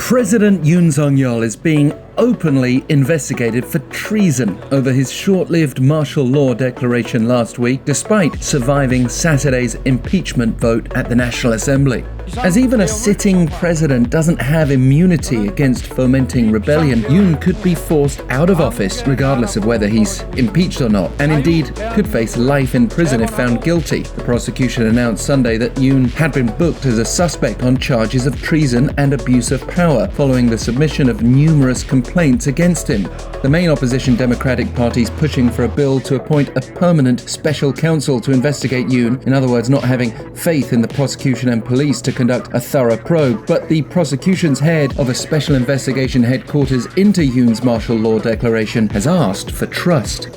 President Yoon-Suk-yeol is being openly investigated for treason over his short-lived martial law declaration last week, despite surviving Saturday's impeachment vote at the National Assembly. As even a sitting president doesn't have immunity against fomenting rebellion, Yoon could be forced out of office regardless of whether he's impeached or not, and indeed could face life in prison if found guilty. The prosecution announced Sunday that Yoon had been booked as a suspect on charges of treason and abuse of power, following the submission of numerous complaints against him. The main opposition Democratic Party is pushing for a bill to appoint a permanent special counsel to investigate Yoon, in other words, not having faith in the prosecution and police to conduct a thorough probe. But the prosecution's head of a special investigation headquarters into Yoon's martial law declaration has asked for trust.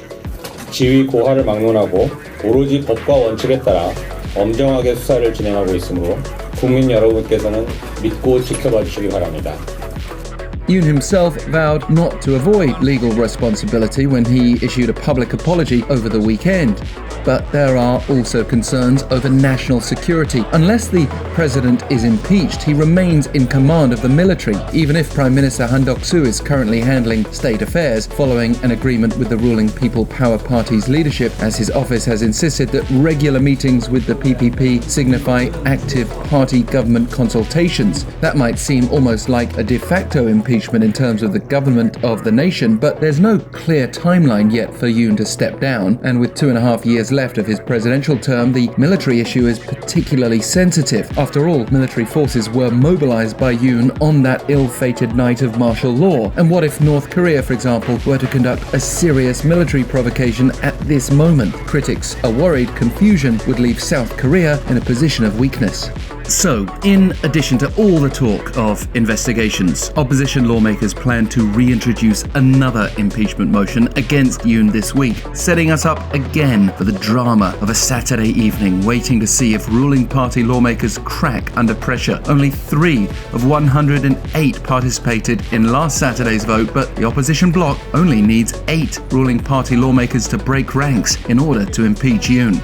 지위 고하를 막론하고 오로지 법과 원칙에 따라 엄정하게 수사를 진행하고 있으므로 국민 여러분께서는 믿고 지켜봐 주시기 바랍니다. Yoon himself vowed not to avoid legal responsibility when he issued a public apology over the weekend. But there are also concerns over national security. Unless the president is impeached, he remains in command of the military, even if Prime Minister Han-Duck-soo is currently handling state affairs following an agreement with the ruling People Power Party's leadership, as his office has insisted that regular meetings with the PPP signify active party government consultations. That might seem almost like a de facto impeachment in terms of the government of the nation, but there's no clear timeline yet for Yoon to step down, and with 2.5 years left of his presidential term, the military issue is particularly sensitive. After all, military forces were mobilized by Yoon on that ill-fated night of martial law. And what if North Korea, for example, were to conduct a serious military provocation at this moment? Critics are worried confusion would leave South Korea in a position of weakness. So, in addition to all the talk of investigations, opposition lawmakers plan to reintroduce another impeachment motion against Yoon this week, setting us up again for the drama of a Saturday evening, waiting to see if ruling party lawmakers crack under pressure. Only 3 of 108 participated in last Saturday's vote, but the opposition bloc only needs 8 ruling party lawmakers to break ranks in order to impeach Yoon.